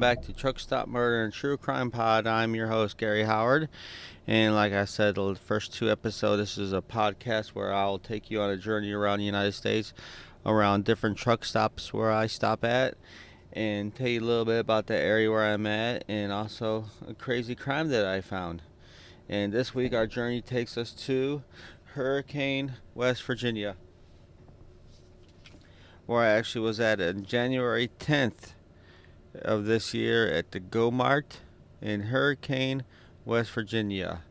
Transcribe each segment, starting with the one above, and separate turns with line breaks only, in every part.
back to Truck Stop Murder and True Crime Pod. I'm your host, Gary Howard. And like I said, the first two episodes, this is a podcast where I'll take you on a journey around the United States, around different truck stops where I stop at, and tell you a little bit about the area where I'm at, and also a crazy crime that I found. And this week, our journey takes us to Hurricane, West Virginia, where I actually was at on January 10th of this year at the Mart in Hurricane, West Virginia.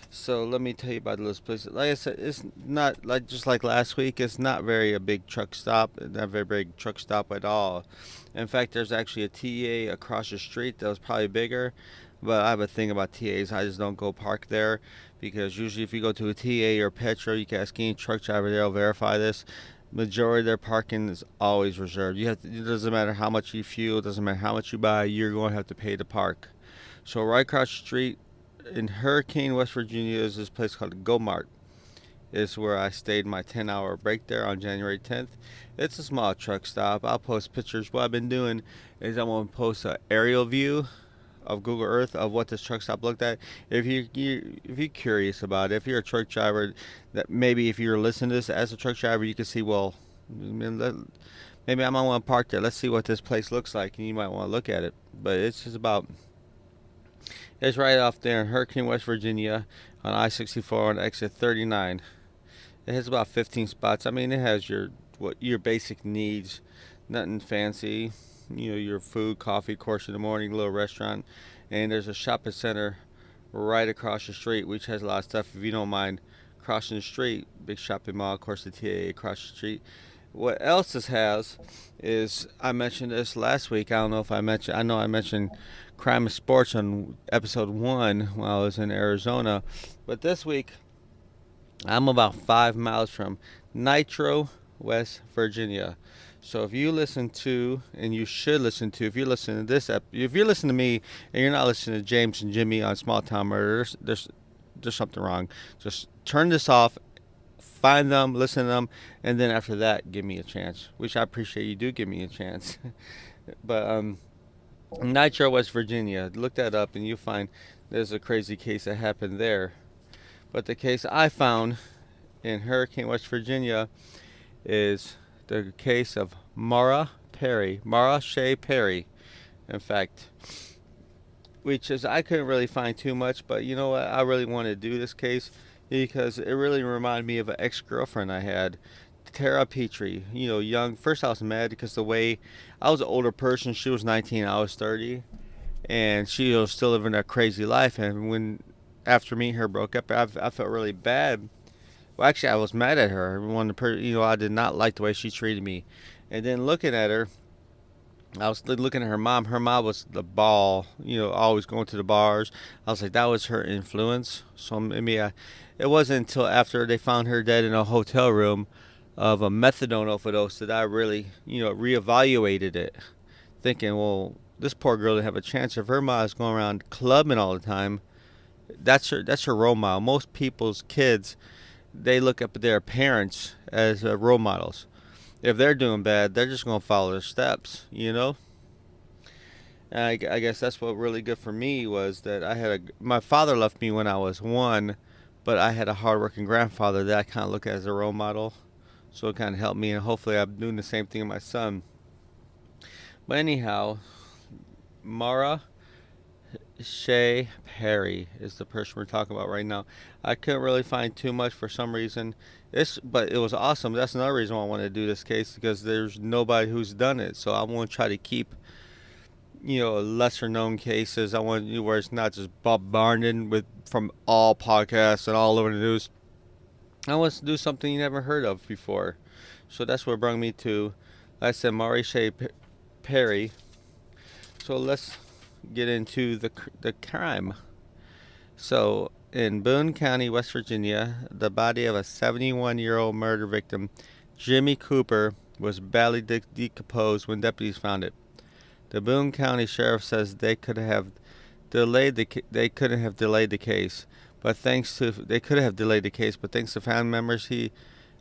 So let me tell you about this place. Like I said, it's not like just like last week. It's not very a big truck stop. Not very big truck stop at all. In fact, there's actually a TA across the street that was probably bigger. But I have a thing about TAs. I just don't go park there because usually if you go to a TA or Petro, you can ask any truck driver there. They'll verify this. Majority of their parking is always reserved. It doesn't matter how much you fuel, it doesn't matter how much you buy, you're going to have to pay to park. So right across the street in Hurricane, West Virginia is this place called Go Mart. It's where I stayed my 10-hour break there on January 10th. It's a small truck stop. I'll post pictures. What I've been doing is I'm going to post an aerial view of Google Earth of what this truck stop looked at. If you're curious about it, if you're a truck driver, that maybe if you're listening to this as a truck driver, you can see, well, maybe I might want to park there. Let's see what this place looks like, and you might want to look at it. But it's just about, it's right off there in Hurricane, West Virginia, on I-64 on exit 39. It has about 15 spots. I mean, it has your basic needs, nothing fancy. Your food, coffee, of course, in the morning, little restaurant. And there's a shopping center right across the street, which has a lot of stuff. If you don't mind crossing the street, big shopping mall, of course, the TA across the street. What else this has is, I mentioned this last week. I know I mentioned crime and sports on episode 1 while I was in Arizona. But this week, I'm about 5 miles from Nitro, West Virginia. So if you listen to, and you should listen to, if you're listening to if you're listening to me and you're not listening to James and Jimmie on Small Town Murder, there's something wrong. Just turn this off, find them, listen to them, and then after that, give me a chance. Which I appreciate you do give me a chance. But Nitro, West Virginia, look that up and you'll find there's a crazy case that happened there. But the case I found in Hurricane, West Virginia is the case of Maura Perry, in fact, which is, I couldn't really find too much, but you know what, I really wanted to do this case because it really reminded me of an ex-girlfriend I had, Tara Petrie, young. First I was mad because the way, I was an older person, she was 19, I was 30, and she was still living that crazy life, and after me and her broke up, I felt really bad. Well, actually, I was mad at her. I did not like the way she treated me. And then looking at her, I was looking at her mom. Her mom was the ball, always going to the bars. I was like, that was her influence. So maybe it wasn't until after they found her dead in a hotel room of a methadone overdose that I really, reevaluated it. Thinking, well, this poor girl didn't have a chance. If her mom is going around clubbing all the time, that's her role model. Most people's kids, they look up at their parents as role models. If they're doing bad, they're just going to follow their steps, And I guess that's what really good for me was that my father left me when I was 1, but I had a hardworking grandfather that I kind of look at as a role model. So it kind of helped me, and hopefully I'm doing the same thing with my son. But anyhow, Maura Perry is the person we're talking about right now. I couldn't really find too much for some reason. But it was awesome. That's another reason why I wanted to do this case, because there's nobody who's done it. So I want to try to keep, lesser known cases. I want where it's not just bombarded from all podcasts and all over the news. I want to do something you never heard of before. So that's what brought me to, like I said, Maura Perry. So let's get into the crime. So in Boone County, West Virginia, the body of a 71-year-old murder victim, Jimmie Copper, was badly decomposed when deputies found it. The Boone County Sheriff says they couldn't have delayed the case, but thanks to family members, he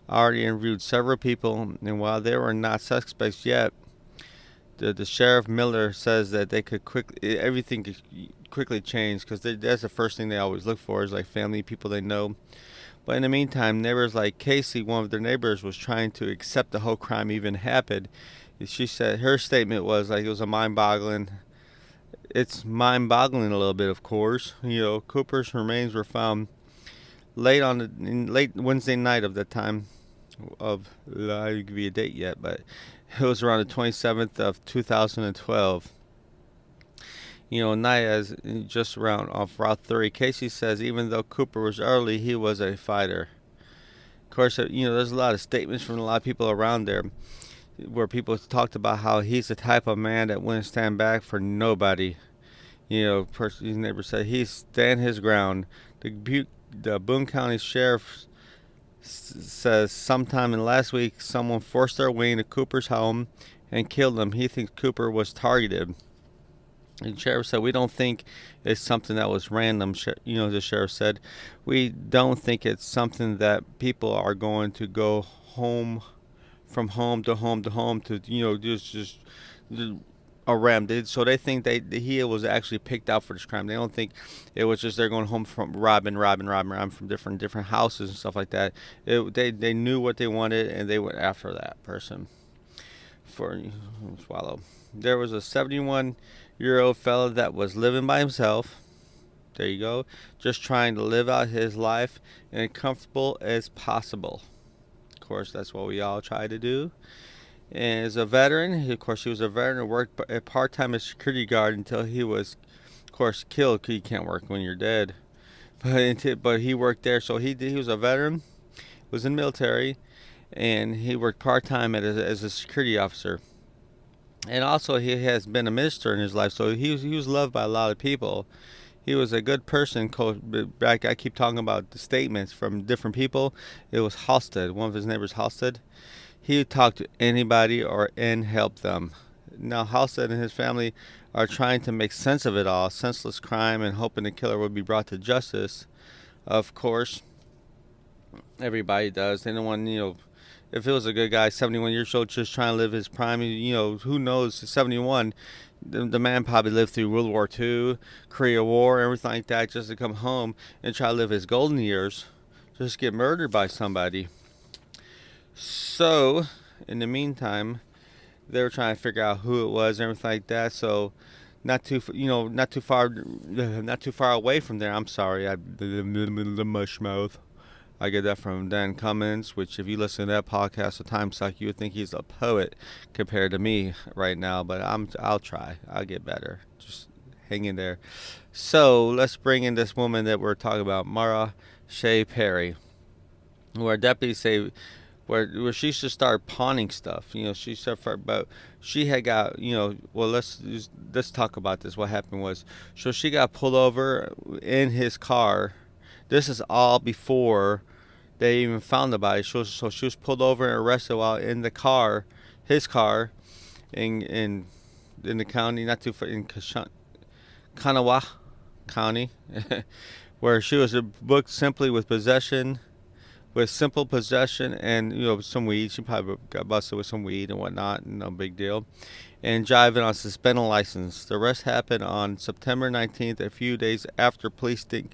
already interviewed several people, and while they were not suspects yet, The sheriff Miller says that they could everything could quickly change because that's the first thing they always look for is like family, people they know. But in the meantime, neighbors like Casey, one of their neighbors, was trying to accept the whole crime even happened. She said her statement was like it was a mind-boggling. It's mind-boggling a little bit, of course. Cooper's remains were found late Wednesday night of the time of I didn't give you a date yet, but it was around the 27th of 2012. Night as just around off Route 30. Casey says even though Cooper was early, he was a fighter. Of course, there's a lot of statements from a lot of people around there where people talked about how he's the type of man that wouldn't stand back for nobody. His neighbor said he stand his ground. The Boone County Sheriff says sometime in last week someone forced their way into Cooper's home and killed him. He thinks Cooper was targeted. And the sheriff said, we don't think it's something that was random. The sheriff said, we don't think it's something that people are going to go home from home to home to home to, just around. So they think he was actually picked out for this crime. They don't think it was just they're going home from robbing from different houses and stuff like that. They knew what they wanted and they went after that person for swallow. There was a 71-year-old fella that was living by himself. There you go. Just trying to live out his life as comfortable as possible. Of course, that's what we all try to do. And as a veteran, of course, he was a veteran and worked a part-time as security guard until he was, of course, killed because you can't work when you're dead. But he worked there, so he was a veteran, was in the military, and he worked part-time as a security officer. And also, he has been a minister in his life, so he was loved by a lot of people. He was a good person. I keep talking about the statements from different people. It was Halstead, one of his neighbors, Halstead. He would talk to anybody and help them. Now, Halstead and his family are trying to make sense of it all, senseless crime, and hoping the killer will be brought to justice. Of course, everybody does. They don't want, if it was a good guy, 71 years old, just trying to live his prime, who knows, 71, the man probably lived through World War II, Korea War, everything like that, just to come home and try to live his golden years, just get murdered by somebody. So, in the meantime, they were trying to figure out who it was and everything like that. So, not too far away from there. I'm sorry, the mush mouth. I get that from Dan Cummins, which if you listen to that podcast, The Time Suck, you would think he's a poet compared to me right now. But I'll try. I'll get better. Just hang in there. So let's bring in this woman that we're talking about, Maura Perry, where deputies say where she should start pawning stuff. She said, but she had got, well, let's talk about this. What happened was, so she got pulled over in his car. This is all before they even found the body. So she was pulled over and arrested while in the car, his car, in the county, not too far, in Kanawha County, where she was booked simply with simple possession and some weed. She probably got busted with some weed and whatnot, no big deal, and driving on suspended license. The arrest happened on September 19th, a few days after police think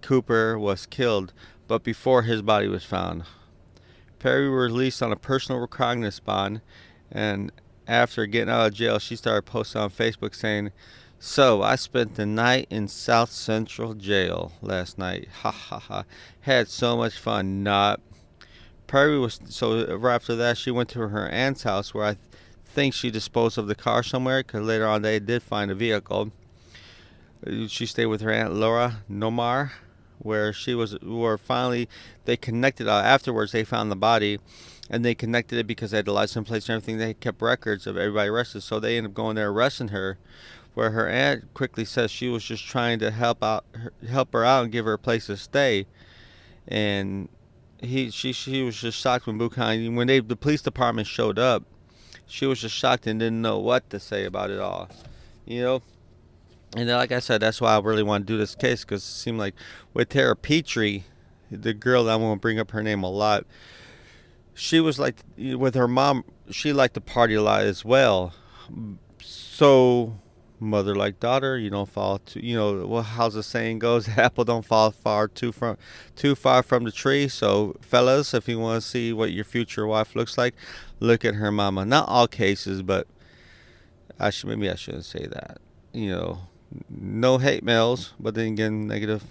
Cooper was killed, but before his body was found. Perry was released on a personal recognizance bond, and after getting out of jail, she started posting on Facebook saying, "So, I spent the night in South Central Jail last night. Ha ha ha. Had so much fun. Not." Perry was, so right after that, she went to her aunt's house where I think she disposed of the car somewhere, because later on they did find a vehicle. She stayed with her aunt Laura Nomar, where finally they connected. Afterwards, they found the body, and they connected it because they had the license plate and everything. They kept records of everybody arrested, so they ended up going there arresting her. Where her aunt quickly says she was just trying to help her out and give her a place to stay, and she was just shocked when the police department showed up. She was just shocked and didn't know what to say about it all, And then, like I said, that's why I really want to do this case, because it seemed like with Tara Petrie, the girl that I won't bring up her name a lot, she was like, with her mom, she liked to party a lot as well. So, mother like daughter, you don't fall too. Well, how's the saying goes? Apple don't fall too far from the tree. So, fellas, if you want to see what your future wife looks like, look at her mama. Not all cases, but maybe I shouldn't say that. You know, no hate mails, but then again, negative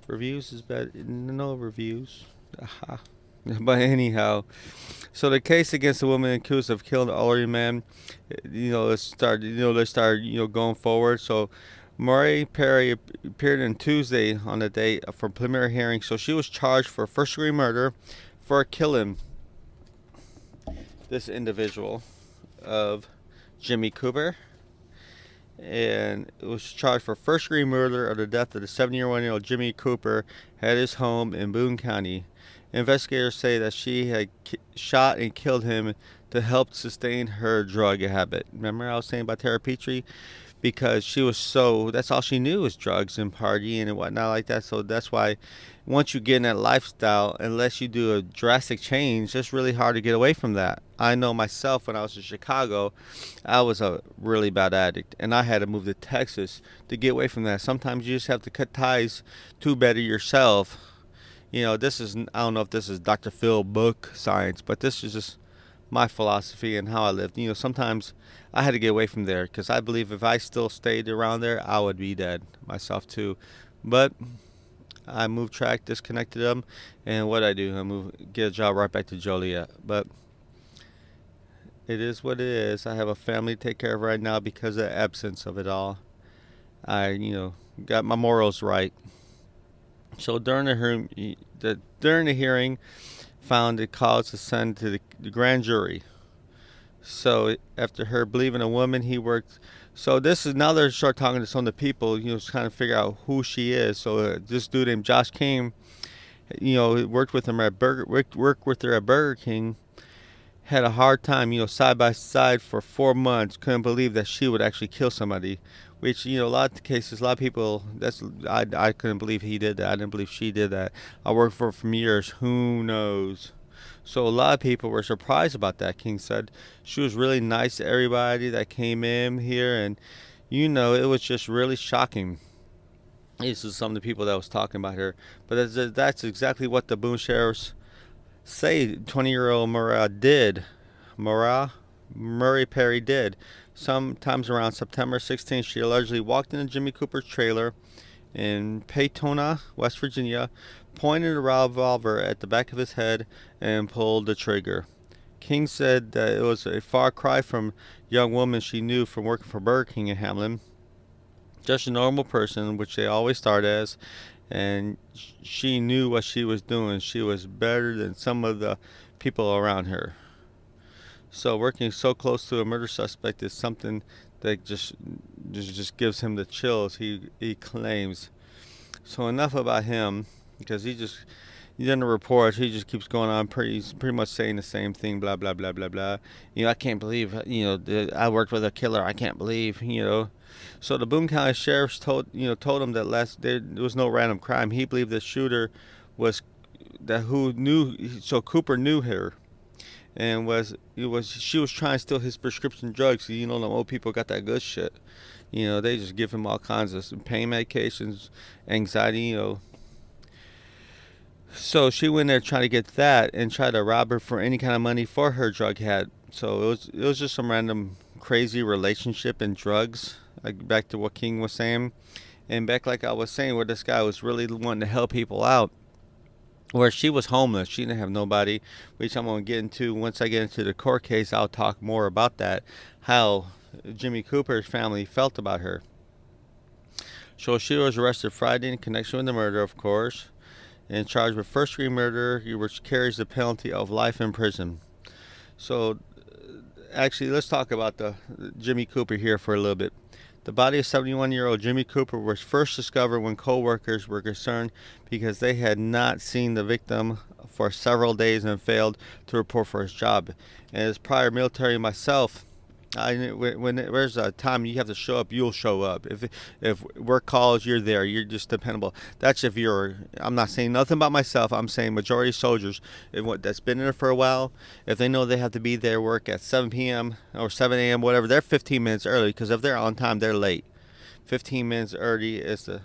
reviews is bad. No reviews. Aha. But anyhow, so the case against the woman accused of killing the elderly man, let's start going forward. So Maura Perry appeared on Tuesday on the date for preliminary hearing. So she was charged for first-degree murder for killing this individual of Jimmie Copper, and it was charged for first-degree murder of the death of the 71-year-old Jimmie Copper at his home in Boone County. Investigators say that she had shot and killed him to help sustain her drug habit. Remember I was saying about Tara Petrie? Because that's all she knew was drugs and partying and whatnot like that. So that's why once you get in that lifestyle, unless you do a drastic change, it's really hard to get away from that. I know myself, when I was in Chicago, I was a really bad addict, and I had to move to Texas to get away from that. Sometimes you just have to cut ties to better yourself. I don't know if this is Dr. Phil book science, but this is just my philosophy and how I lived. Sometimes I had to get away from there because I believe if I still stayed around there, I would be dead myself too. But I moved track, disconnected them, and what I do, get a job right back to Joliet. But it is what it is. I have a family to take care of right now because of the absence of it all. I, got my morals right. So during the hearing, found it cause to send to the grand jury. So after her believing a woman, he worked. So this is now they're start talking to some of the people, trying to figure out who she is. So this dude named Josh King, worked with him worked with her at Burger King. Had a hard time, side by side for 4 months. Couldn't believe that she would actually kill somebody. Which, a lot of cases, a lot of people, I couldn't believe he did that. I didn't believe she did that. I worked for her for years. Who knows? So a lot of people were surprised about that. King said she was really nice to everybody that came in here, and it was just really shocking. This is some of the people that was talking about her, but that's exactly what the Boone sheriffs say 20-year-old Maura Perry did. Sometimes around September 16th, she allegedly walked into Jimmie Copper's trailer in Peytona, West Virginia, pointed a revolver at the back of his head, and pulled the trigger. King said that it was a far cry from a young woman she knew from working for Burger King in Hamlin. Just a normal person, which they always start as, and she knew what she was doing. She was better than some of the people around her. So working so close to a murder suspect is something that just gives him the chills, he claims. So enough about him, because he done the report, he just keeps going on pretty much saying the same thing, blah blah blah blah blah. I can't believe I worked with a killer. I can't believe. So the Boone County Sheriff's told him that there was no random crime. He believed the shooter was so Copper knew her, and she was trying to steal his prescription drugs. So, the old people got that good shit. They just give him all kinds of pain medications, anxiety. So she went there trying to get that and try to rob her for any kind of money for her drug habit. So it was just some random crazy relationship and drugs. Like back to what King was saying, and back like I was saying, where this guy was really wanting to help people out. Where she was homeless, she didn't have nobody, which I'm going to get into. Once I get into the court case, I'll talk more about that, how Jimmie Copper's family felt about her. So she was arrested Friday in connection with the murder, of course, and charged with first-degree murder, which carries the penalty of life in prison. So actually, let's talk about the Jimmie Copper here for a little bit. The body of 71-year-old Jimmie Copper was first discovered when co-workers were concerned because they had not seen the victim for several days and failed to report for his job. And as prior military myself, When there's a time you have to show up, you'll show up. If work calls, you're there. You're just dependable. That's if you're. I'm not saying nothing about myself. I'm saying majority of soldiers that's been in there for a while. If they know they have to be there work at 7 p.m. or 7 a.m. whatever, they're 15 minutes early. Because if they're on time, they're late. 15 minutes early is the.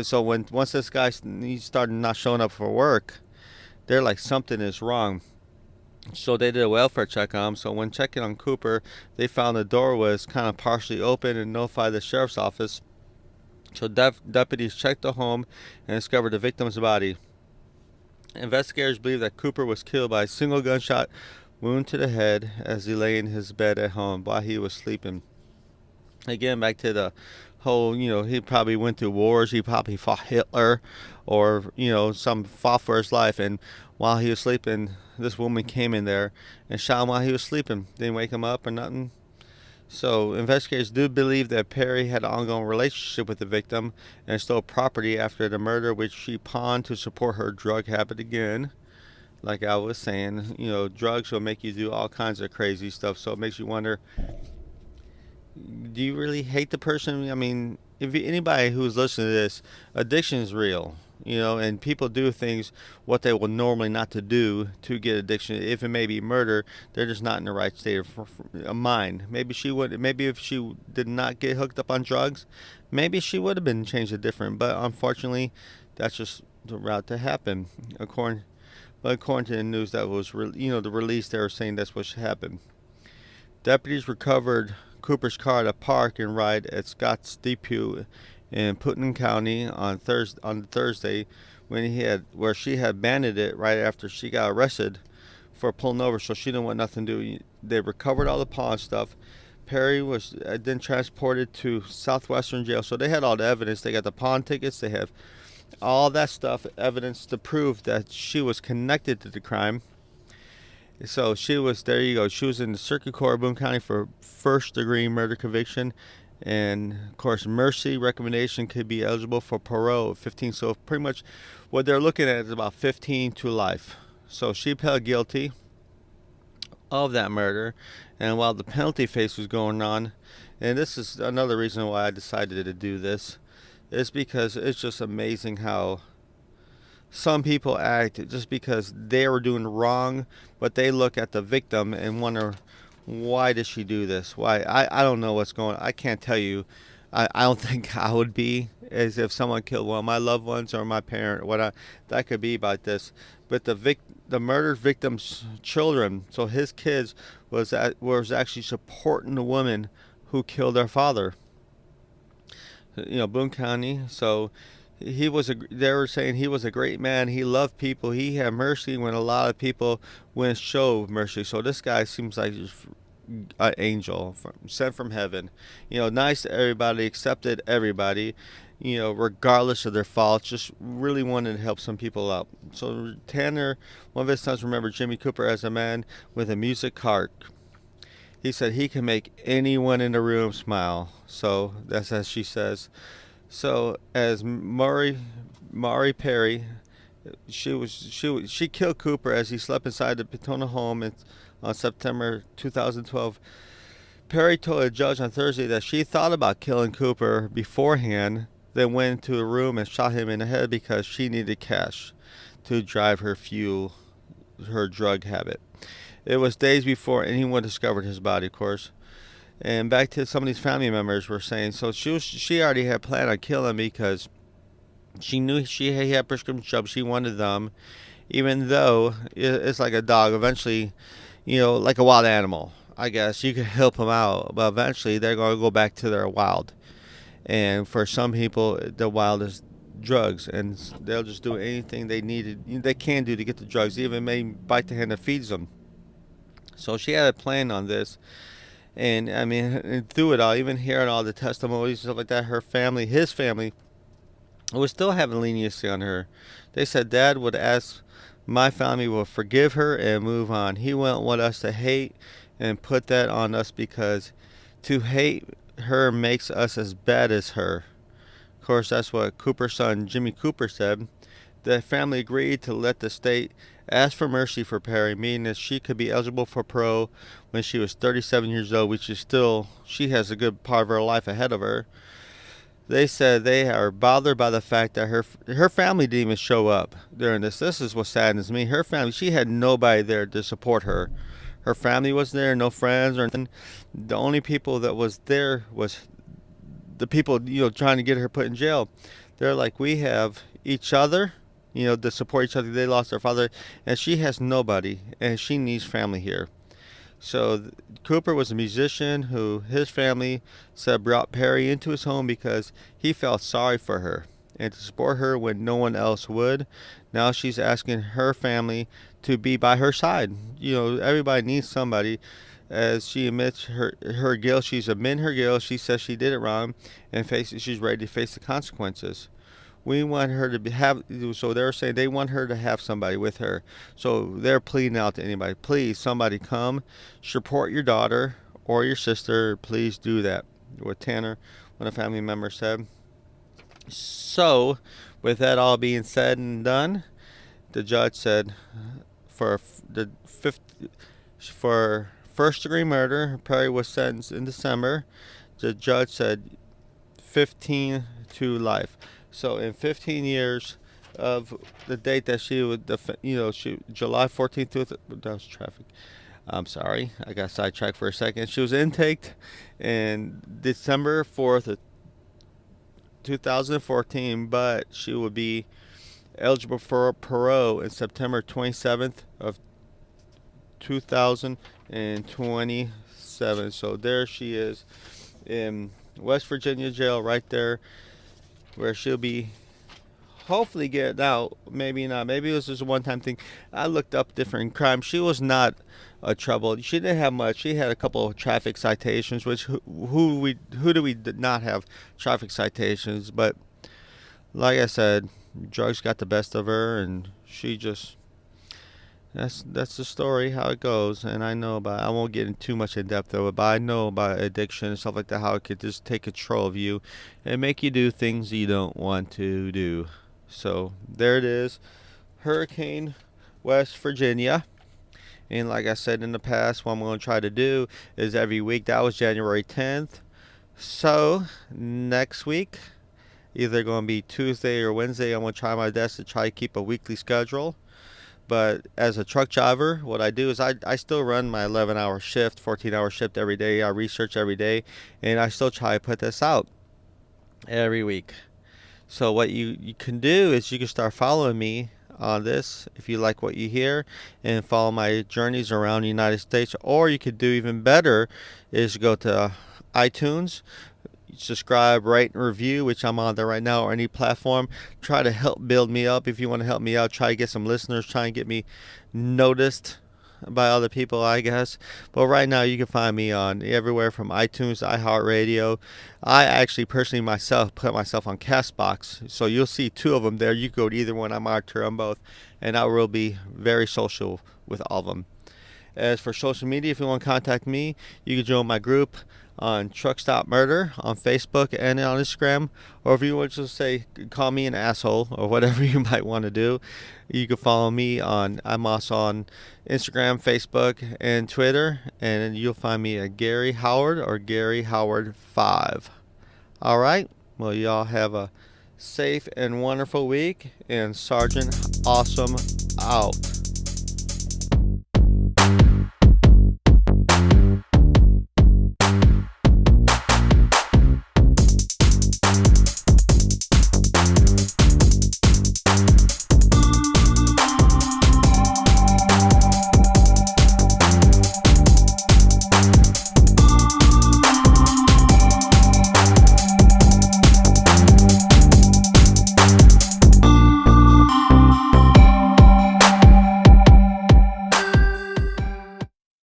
So once this guy he started not showing up for work, they're like something is wrong. So they did a welfare check on him. So when checking on Cooper, they found the door was kind of partially open and notified the sheriff's office. So deputies checked the home and discovered the victim's body. Investigators believe that Cooper was killed by a single gunshot wound to the head as he lay in his bed at home while he was sleeping. Again, back to the whole, he probably went through wars. He probably fought Hitler or, some fought for his life. And while he was sleeping, this woman came in there and shot him while he was sleeping. Didn't wake him up or nothing. So investigators do believe that Perry had an ongoing relationship with the victim and stole property after the murder, which she pawned to support her drug habit again. Like I was saying, drugs will make you do all kinds of crazy stuff. So it makes you wonder, do you really hate the person? I mean, if anybody who's listening to this, addiction is real, and people do things what they will normally not to do to get addiction. If it may be murder, they're just not in the right state of mind. Maybe if she did not get hooked up on drugs, maybe she would have been changed to different. But unfortunately, that's just the route to happen. According to the news that was, the release, they were saying that's what should happen. Deputies recovered Cooper's car at a park and ride at Scott's Depot in Putnam County on Thursday, where she had abandoned it right after she got arrested for pulling over, so she didn't want nothing to do. They recovered all the pawn stuff. Perry was then transported to Southwestern Jail, so they had all the evidence. They got the pawn tickets. They have all that stuff, evidence to prove that she was connected to the crime. So there you go. She was in the Circuit Court of Boone County for first-degree murder conviction. And, of course, mercy recommendation could be eligible for parole at 15. So pretty much what they're looking at is about 15 to life. So she pled guilty of that murder. And while the penalty phase was going on, and this is another reason why I decided to do this, is because it's just amazing how some people act just because they were doing wrong, but they look at the victim and wonder, why does she do this? Why? I don't know what's going on. I can't tell you. I don't think I would be as if someone killed one of my loved ones or my parent. That could be about this. But the murdered victim's children, so his kids was actually supporting the woman who killed their father. Boone County. So they were saying he was a great man. He loved people. He had mercy when a lot of people wouldn't show mercy. So this guy seems like an angel sent from heaven. Nice to everybody, accepted everybody, regardless of their faults. Just really wanted to help some people out. So Tanner, one of his sons, remembered Jimmie Copper as a man with a music heart. He said he can make anyone in the room smile. So that's as she says. So as Maura Perry, she killed Cooper as he slept inside the Petona home on September 2012. Perry told a judge on Thursday that she thought about killing Cooper beforehand, then went into a room and shot him in the head because she needed cash to drive her drug habit. It was days before anyone discovered his body, of course. And back to some of these family members were saying, so she already had planned on killing him because she knew he had prescription drugs. She wanted them, even though it's like a dog. Eventually, like a wild animal, I guess you could help them out, but eventually they're going to go back to their wild. And for some people, the wild is drugs, and they'll just do anything they can do to get the drugs, even may bite the hand that feeds them. So she had a plan on this. And I mean, through it all, even hearing all the testimonies and stuff like that, his family, was still having leniency on her. They said Dad would ask, my family will forgive her and move on. He wouldn't want us to hate and put that on us because to hate her makes us as bad as her. Of course, that's what Cooper's son, Jimmie Copper, said. The family agreed to let the state ask for mercy for Perry, meaning that she could be eligible for parole when she was 37 years old, which is still, she has a good part of her life ahead of her. They said they are bothered by the fact that her family didn't even show up during this. This is what saddens me. Her family, she had nobody there to support her. Her family was there, no friends or anything. The only people that was there was the people, trying to get her put in jail. They're like, we have each other, to support each other. They lost their father, and she has nobody, and she needs family here. So Cooper was a musician who his family said brought Perry into his home because he felt sorry for her and to support her when no one else would. Now she's asking her family to be by her side. Everybody needs somebody. As she admits her guilt, she's admitting her guilt. She says she did it wrong, and she's ready to face the consequences. We want her to have, so they're saying they want her to have somebody with her. So they're pleading out to anybody, please, somebody come, support your daughter or your sister. Please do that. What Tanner, one of the family members, said. So, with that all being said and done, the judge said for first-degree murder, Perry was sentenced in December. The judge said 15 to life. So in 15 years of the date that she would, July 14th, that was traffic. I'm sorry, I got sidetracked for a second. She was intaked in December 4th of 2014, but she would be eligible for parole in September 27th of 2027. So there she is in West Virginia jail, right there, where she'll be hopefully getting out. Maybe not. Maybe it was just a one-time thing. I looked up different crimes. She was not a trouble. She didn't have much. She had a couple of traffic citations, which who do we not have traffic citations? But like I said, drugs got the best of her, and she just. That's the story, how it goes. And I won't get in too much in depth of it, but I know about addiction and stuff like that, how it could just take control of you and make you do things you don't want to do. So there it is, Hurricane West Virginia. And like I said in the past, what I'm going to try to do is every week. That was January 10th. So next week, either going to be Tuesday or Wednesday, I'm going to try my best to try to keep a weekly schedule. But as a truck driver, what I do is I still run my 11-hour shift, 14-hour shift every day. I research every day, and I still try to put this out every week. So what you can do is you can start following me on this if you like what you hear, and follow my journeys around the United States. Or you could do even better is go to iTunes, subscribe, rate, and review, which I'm on there right now, or any platform. Try to help build me up. If you want to help me out, try to get some listeners, try and get me noticed by other people, I guess. But right now you can find me on everywhere from iTunes to iHeartRadio. I actually personally myself put myself on Castbox, so you'll see two of them there. You can go to either one. I monitor them both, and I will be very social with all of them. As for social media, if you want to contact me, you can join my group on Truck Stop Murder on Facebook and on Instagram. Or if you want to say, call me an asshole or whatever you might want to do, you can follow me I'm also on Instagram, Facebook, and Twitter. And you'll find me at Gary Howard or Gary Howard 5. All right. Well, y'all have a safe and wonderful week. And Sergeant Awesome out.